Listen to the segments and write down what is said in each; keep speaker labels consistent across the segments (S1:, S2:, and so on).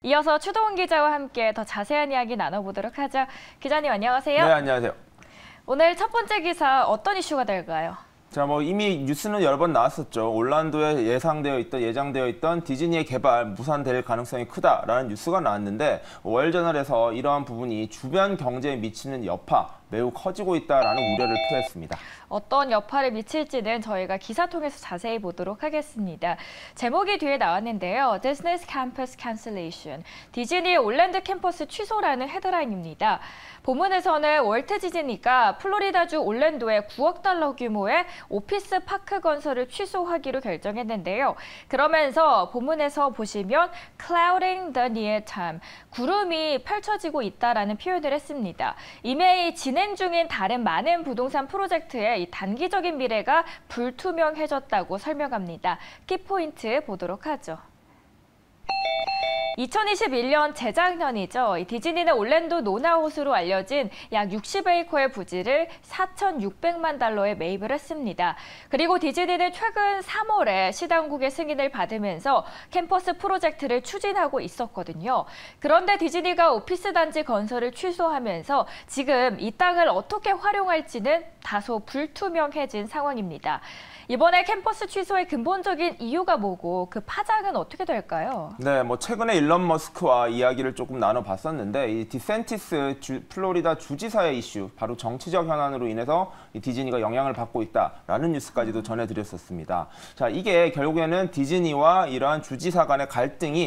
S1: 이어서 추동훈 기자와 함께 더 자세한 이야기 나눠보도록 하죠. 기자님 안녕하세요.
S2: 네, 안녕하세요.
S1: 오늘 첫 번째 기사 어떤 이슈가 될까요?
S2: 자, 이미 뉴스는 여러 번 나왔었죠. 올란도에 예정되어 있던 디즈니의 개발 무산될 가능성이 크다라는 뉴스가 나왔는데 월저널에서 이러한 부분이 주변 경제에 미치는 여파 매우 커지고 있다라는 우려를 표했습니다.
S1: 어떤 여파를 미칠지는 저희가 기사 통해서 자세히 보도록 하겠습니다. 제목이 뒤에 나왔는데요. Disney's Campus Cancellation. 디즈니의 올랜도 캠퍼스 취소라는 헤드라인입니다. 본문에서는 월트 디즈니가 플로리다주 올랜도에 9억 달러 규모의 오피스 파크 건설을 취소하기로 결정했는데요. 그러면서 본문에서 보시면 clouding the near time, 구름이 펼쳐지고 있다라는 표현을 했습니다. 이미 진행 중인 다른 많은 부동산 프로젝트의 이 단기적인 미래가 불투명해졌다고 설명합니다. 키포인트 보도록 하죠. 2021년 재작년이죠. 디즈니는 올랜도 노나웃으로 알려진 약 60에이커의 부지를 4,600만 달러에 매입을 했습니다. 그리고 디즈니는 최근 3월에 시당국의 승인을 받으면서 캠퍼스 프로젝트를 추진하고 있었거든요. 그런데 디즈니가 오피스 단지 건설을 취소하면서 지금 이 땅을 어떻게 활용할지는 다소 불투명해진 상황입니다. 이번에 캠퍼스 취소의 근본적인 이유가 뭐고 그 파장은 어떻게 될까요?
S2: 네, 최근에 일론 머스크와 이야기를 조금 나눠봤었는데 이 디샌티스 플로리다 주지사의 이슈, 바로 정치적 현안으로 인해서 이 디즈니가 영향을 받고 있다라는 뉴스까지도 전해드렸었습니다. 자, 이게 결국에는 디즈니와 이러한 주지사 간의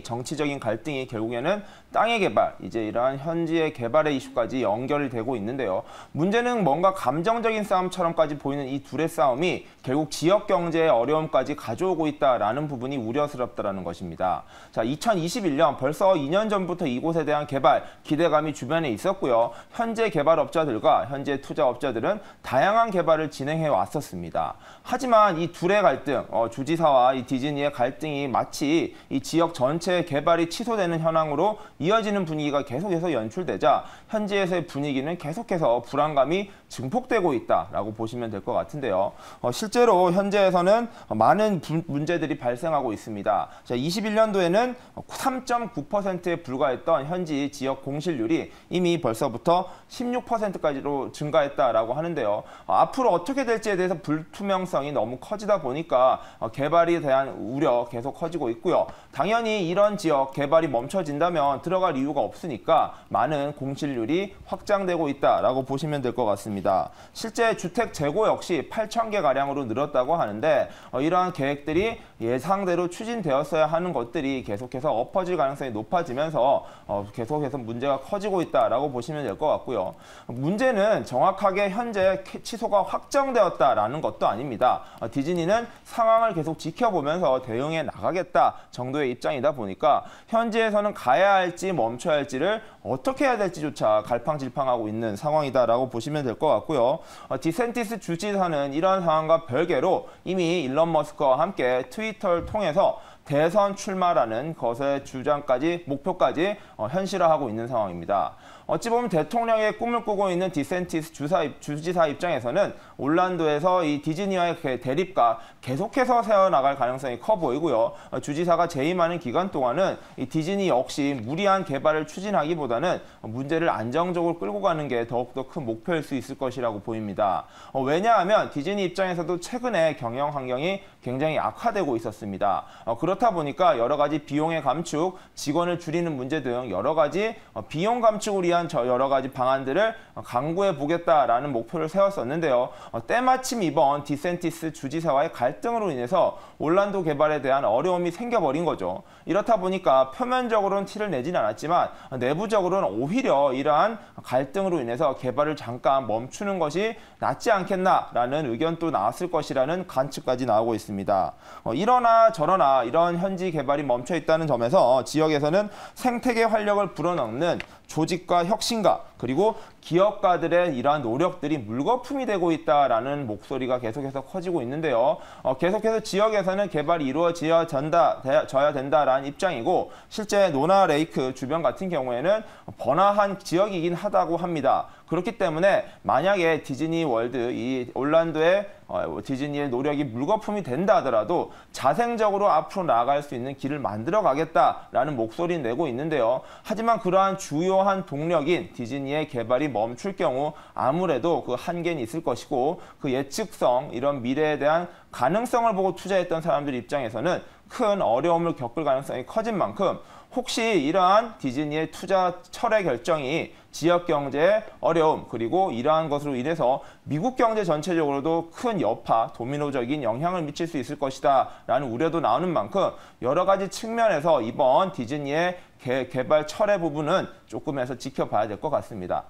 S2: 정치적인 갈등이 결국에는 땅의 개발, 이제 이러한 현지의 개발의 이슈까지 연결되고 있는데요. 문제는 뭔가 감정적인 싸움처럼까지 보이는 이 둘의 싸움이 결국 지역 경제의 어려움까지 가져오고 있다라는 부분이 우려스럽다라는 것입니다. 자, 2021년 벌써 2년 전부터 이곳에 대한 개발 기대감이 주변에 있었고요. 현재 개발업자들과 현재 투자업자들은 다양한 개발을 진행해 왔었습니다. 하지만 이 둘의 갈등, 주지사와 이 디즈니의 갈등이 마치 이 지역 전체의 개발이 취소되는 현황으로 이어지는 분위기가 계속해서 연출되자 현지에서의 분위기는 계속해서 불안감이 증폭되고 있다라고 보시면 될 것 같은데요. 실제로 현재에서는 많은 문제들이 발생하고 있습니다. 자, 21년도에는 3.9%에 불과했던 현지 지역 공실률이 이미 벌써부터 16%까지로 증가했다라고 하는데요. 앞으로 어떻게 될지에 대해서 불투명성이 너무 커지다 보니까 개발에 대한 우려 계속 커지고 있고요. 당연히 이런 지역 개발이 멈춰진다면 들어갈 이유가 없으니까 많은 공실률이 확장되고 있다라고 보시면 될 것 같습니다. 실제 주택 재고 역시 8,000개가량으로 늘었다고 하는데 이러한 계획들이 예상대로 추진되었어야 하는 것들이 계속해서 엎어질 가능성이 높아지면서 계속해서 문제가 커지고 있다라고 보시면 될 것 같고요. 문제는 정확하게 현재 취소가 확정되었다라는 것도 아닙니다. 디즈니는 상황을 계속 지켜보면서 대응해 나가겠다 정도의 입장이다 보니까 현지에서는 가야 할지 멈춰야 할지를 어떻게 해야 될지조차 갈팡질팡하고 있는 상황이다라고 보시면 될 것 같고요. 디샌티스 주지사는 이러한 상황과 별개로 이미 일론 머스크와 함께 트위터를 통해서 대선 출마라는 것의 목표까지 현실화하고 있는 상황입니다. 어찌 보면 대통령의 꿈을 꾸고 있는 디샌티스 주지사 입장에서는 올란도에서 이 디즈니와의 대립과 계속해서 세워나갈 가능성이 커 보이고요. 주지사가 재임하는 기간 동안은 이 디즈니 역시 무리한 개발을 추진하기보다는 문제를 안정적으로 끌고 가는 게 더욱더 큰 목표일 수 있을 것이라고 보입니다. 왜냐하면 디즈니 입장에서도 최근에 경영 환경이 굉장히 악화되고 있었습니다. 그렇다 보니까 여러 가지 비용의 감축, 직원을 줄이는 문제 등 여러 가지 비용 감축을 위한 여러 가지 방안들을 강구해 보겠다라는 목표를 세웠었는데요. 때마침 이번 디샌티스 주지사와의 갈등으로 인해서 올란도 개발에 대한 어려움이 생겨버린 거죠. 이렇다 보니까 표면적으로는 티를 내진 않았지만 내부적으로는 오히려 이러한 갈등으로 인해서 개발을 잠깐 멈추는 것이 낫지 않겠나라는 의견도 나왔을 것이라는 관측까지 나오고 있습니다. 이러나 저러나 이런 현지 개발이 멈춰 있다는 점에서 지역에서는 생태계 활력을 불어넣는 조직과 혁신가 그리고 기업가들의 이러한 노력들이 물거품이 되고 있다라는 목소리가 계속해서 커지고 있는데요. 계속해서 지역에서는 개발이 이루어져야 된다라는 입장이고 실제 노나 레이크 주변 같은 경우에는 번화한 지역이긴 하다고 합니다. 그렇기 때문에 만약에 디즈니 월드, 이 올란도의 디즈니의 노력이 물거품이 된다 하더라도 자생적으로 앞으로 나아갈 수 있는 길을 만들어 가겠다라는 목소리를 내고 있는데요. 하지만 그러한 주요한 동력인 디즈니의 개발이 멈출 경우 아무래도 그 한계는 있을 것이고 그 예측성, 이런 미래에 대한 가능성을 보고 투자했던 사람들 입장에서는 큰 어려움을 겪을 가능성이 커진 만큼 혹시 이러한 디즈니의 투자 철회 결정이 지역 경제의 어려움, 그리고 이러한 것으로 인해서 미국 경제 전체적으로도 큰 여파, 도미노적인 영향을 미칠 수 있을 것이다 라는 우려도 나오는 만큼 여러 가지 측면에서 이번 디즈니의 개발 철회 부분은 조금해서 지켜봐야 될 것 같습니다.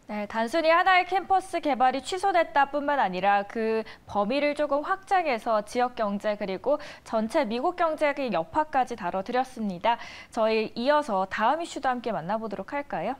S1: 네, 단순히 하나의 캠퍼스 개발이 취소됐다 뿐만 아니라 그 범위를 조금 확장해서 지역 경제 그리고 전체 미국 경제의 여파까지 다뤄드렸습니다. 저희 이어서 다음 이슈도 함께 만나보도록 할까요?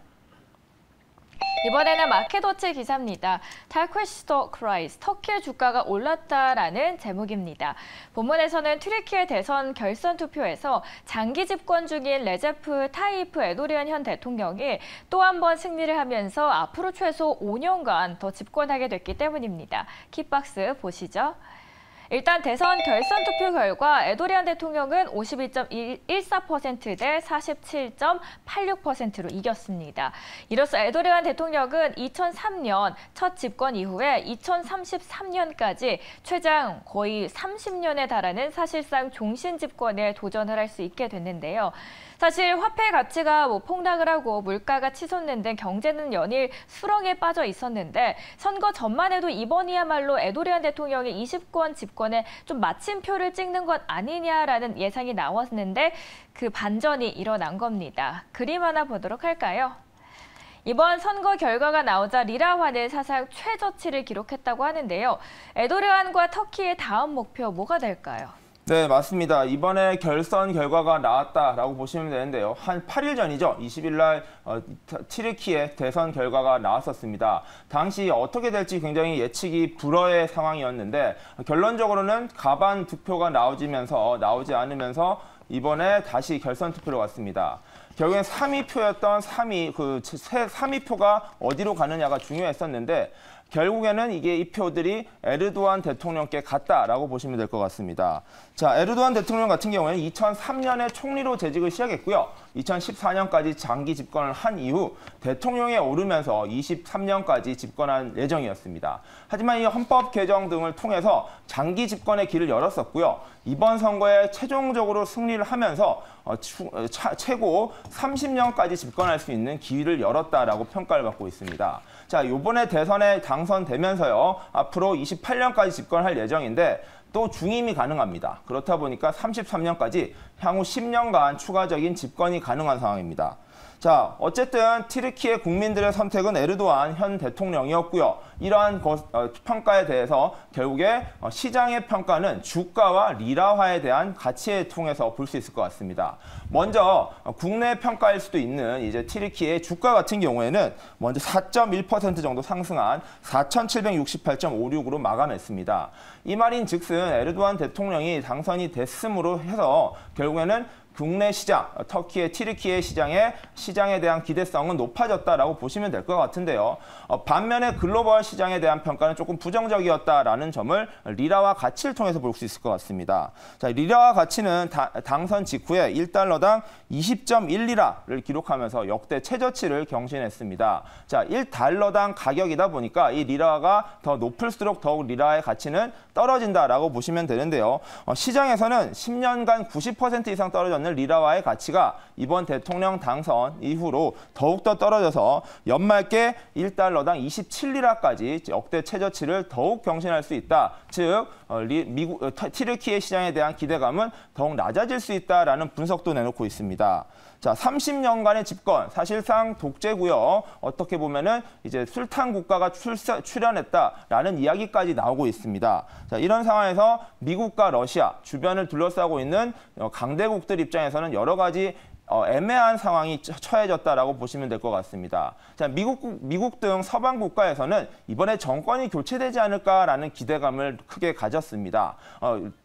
S1: 이번에는 마켓워치 기사입니다. Turkish stock rise, 터키의 주가가 올랐다라는 제목입니다. 본문에서는 튀르키예 대선 결선 투표에서 장기 집권 중인 레제프 타이프 에도리안 현 대통령이 또 한 번 승리를 하면서 앞으로 최소 5년간 더 집권하게 됐기 때문입니다. 킥박스 보시죠. 일단 대선 결선 투표 결과 에도리안 대통령은 52.14% 대 47.86%로 이겼습니다. 이로써 에도리안 대통령은 2003년 첫 집권 이후에 2033년까지 최장 거의 30년에 달하는 사실상 종신 집권에 도전을 할 수 있게 됐는데요. 사실 화폐 가치가 폭락을 하고 물가가 치솟는 등 경제는 연일 수렁에 빠져 있었는데 선거 전만 해도 이번이야말로 에도리안 대통령이 20권 집권에 좀 마침표를 찍는 것 아니냐라는 예상이 나왔는데 그 반전이 일어난 겁니다. 그림 하나 보도록 할까요? 이번 선거 결과가 나오자 리라화는 사상 최저치를 기록했다고 하는데요. 에도르안과 터키의 다음 목표 뭐가 될까요?
S2: 네, 맞습니다. 이번에 결선 결과가 나왔다라고 보시면 되는데요. 한 8일 전이죠. 20일 날 튀르키예 대선 결과가 나왔었습니다. 당시 어떻게 될지 굉장히 예측이 불허의 상황이었는데 결론적으로는 가반 득표가 나오지 않으면서 이번에 다시 결선 투표로 갔습니다. 결국엔 3위표였던 3위표가 어디로 가느냐가 중요했었는데 결국에는 이 표들이 에르도안 대통령께 갔다라고 보시면 될 것 같습니다. 자, 에르도안 대통령 같은 경우에는 2003년에 총리로 재직을 시작했고요. 2014년까지 장기 집권을 한 이후 대통령에 오르면서 23년까지 집권한 예정이었습니다. 하지만 이 헌법 개정 등을 통해서 장기 집권의 길을 열었었고요. 이번 선거에 최종적으로 승리를 하면서 최고 30년까지 집권할 수 있는 기회를 열었다라고 평가를 받고 있습니다. 자, 이번에 대선에 당선되면서요. 앞으로 28년까지 집권할 예정인데 또 중임이 가능합니다. 그렇다 보니까 33년까지 향후 10년간 추가적인 집권이 가능한 상황입니다. 자, 어쨌든 튀르키예 국민들의 선택은 에르도안 현 대통령이었고요. 이러한 평가에 대해서 결국에 시장의 평가는 주가와 리라화에 대한 가치에 통해서 볼 수 있을 것 같습니다. 먼저 국내 평가일 수도 있는 이제 튀르키예 주가 같은 경우에는 먼저 4.1% 정도 상승한 4,768.56으로 마감했습니다. 이 말인즉슨 에르도안 대통령이 당선이 됐음으로 해서 결국에는 국내 시장, 터키의 튀르키예 시장에 대한 기대성은 높아졌다라고 보시면 될 것 같은데요. 반면에 글로벌 시장에 대한 평가는 조금 부정적이었다라는 점을 리라화 가치를 통해서 볼 수 있을 것 같습니다. 자, 리라화 가치는 당선 직후에 1달러당 20.1리라를 기록하면서 역대 최저치를 경신했습니다. 자, 1달러당 가격이다 보니까 이 리라화가 더 높을수록 더욱 리라화의 가치는 떨어진다라고 보시면 되는데요. 시장에서는 10년간 90% 이상 떨어졌는 리라화의 가치가 이번 대통령 당선 이후로 더욱더 떨어져서 연말께 1달러당 27리라까지 역대 최저치를 더욱 경신할 수 있다. 즉, 튀르키예 시장에 대한 기대감은 더욱 낮아질 수 있다라는 분석도 내놓고 있습니다. 자, 30년간의 집권, 사실상 독재고요. 어떻게 보면은 이제 술탄 국가가 출현했다라는 이야기까지 나오고 있습니다. 자, 이런 상황에서 미국과 러시아 주변을 둘러싸고 있는 강대국들 입장에서는 여러 가지 애매한 상황이 처해졌다라고 보시면 될 것 같습니다. 자, 미국 등 서방 국가에서는 이번에 정권이 교체되지 않을까라는 기대감을 크게 가졌습니다.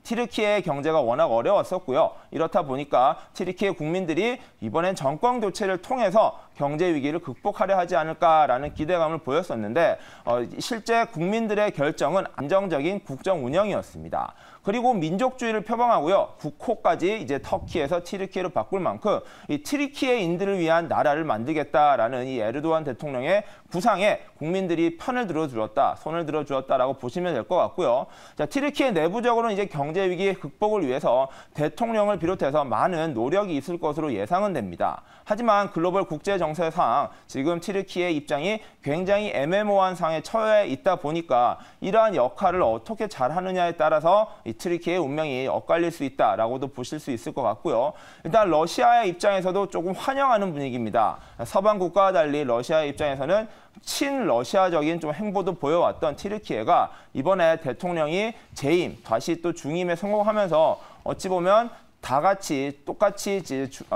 S2: 튀르키예의 경제가 워낙 어려웠었고요. 이렇다 보니까 튀르키예 국민들이 이번엔 정권 교체를 통해서 경제 위기를 극복하려 하지 않을까라는 기대감을 보였었는데 실제 국민들의 결정은 안정적인 국정 운영이었습니다. 그리고 민족주의를 표방하고요. 국호까지 이제 터키에서 튀르키예로 바꿀 만큼 이 튀르키예인들을 위한 나라를 만들겠다라는 이 에르도안 대통령의 구상에 국민들이 편을 들어주었다, 손을 들어주었다라고 보시면 될 것 같고요. 자, 튀르키예 내부적으로는 이제 경제 위기 극복을 위해서 대통령을 비롯해서 많은 노력이 있을 것으로 예상은 됩니다. 하지만 글로벌 국제 정세상 지금 튀르키예 입장이 굉장히 애매모호한 상황에 처해 있다 보니까 이러한 역할을 어떻게 잘하느냐에 따라서 이 튀르키예의 운명이 엇갈릴 수 있다라고도 보실 수 있을 것 같고요. 일단 러시아의 입장에서도 조금 환영하는 분위기입니다. 서방 국가와 달리 러시아의 입장에서는 친러시아적인 좀 행보도 보여왔던 튀르키예가 이번에 대통령이 재임, 다시 또 중임에 성공하면서 어찌 보면 다 같이 똑같이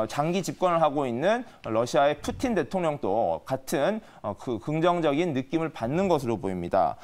S2: 장기 집권을 하고 있는 러시아의 푸틴 대통령도 같은 그 긍정적인 느낌을 받는 것으로 보입니다.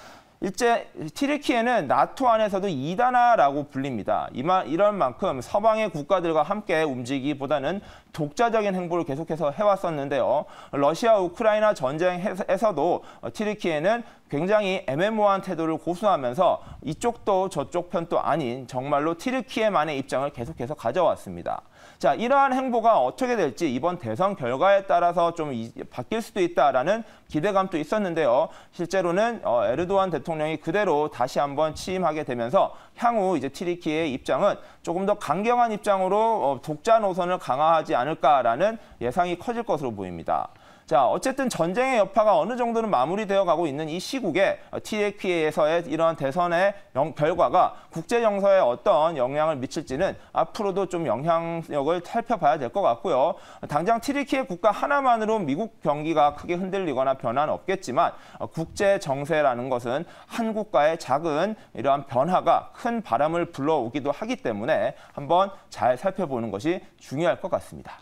S2: 일제 튀르키예는 나토 안에서도 2단아라고 불립니다. 이런 만큼 서방의 국가들과 함께 움직이기보다는 독자적인 행보를 계속해서 해왔었는데요. 러시아 우크라이나 전쟁에서도 튀르키예는 굉장히 애매모호한 태도를 고수하면서 이쪽도 저쪽 편도 아닌 정말로 튀르키예만의 입장을 계속해서 가져왔습니다. 자, 이러한 행보가 어떻게 될지 이번 대선 결과에 따라서 좀 바뀔 수도 있다라는 기대감도 있었는데요. 실제로는 에르도안 대통령이 그대로 다시 한번 취임하게 되면서 향후 이제 튀르키예의 입장은 조금 더 강경한 입장으로 독자 노선을 강화하지 않을까라는 예상이 커질 것으로 보입니다. 자, 어쨌든 전쟁의 여파가 어느 정도는 마무리되어 가고 있는 이 시국에 튀르키예에서의 이런 대선의 결과가 국제 정서에 어떤 영향을 미칠지는 앞으로도 좀 영향력을 살펴봐야 될 것 같고요. 당장 튀르키예 국가 하나만으로 미국 경기가 크게 흔들리거나 변화는 없겠지만 국제 정세라는 것은 한 국가의 작은 이러한 변화가 큰 바람을 불러오기도 하기 때문에 한번 잘 살펴보는 것이 중요할 것 같습니다.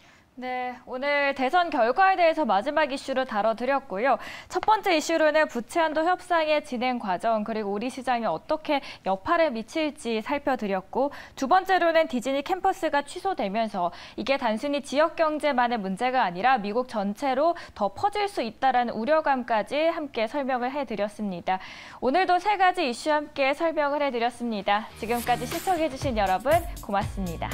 S1: 네, 오늘 대선 결과에 대해서 마지막 이슈로 다뤄드렸고요. 첫 번째 이슈로는 부채한도 협상의 진행 과정 그리고 우리 시장에 어떻게 여파를 미칠지 살펴드렸고 두 번째로는 디즈니 캠퍼스가 취소되면서 이게 단순히 지역 경제만의 문제가 아니라 미국 전체로 더 퍼질 수 있다는 우려감까지 함께 설명을 해드렸습니다. 오늘도 세 가지 이슈 함께 설명을 해드렸습니다. 지금까지 시청해주신 여러분 고맙습니다.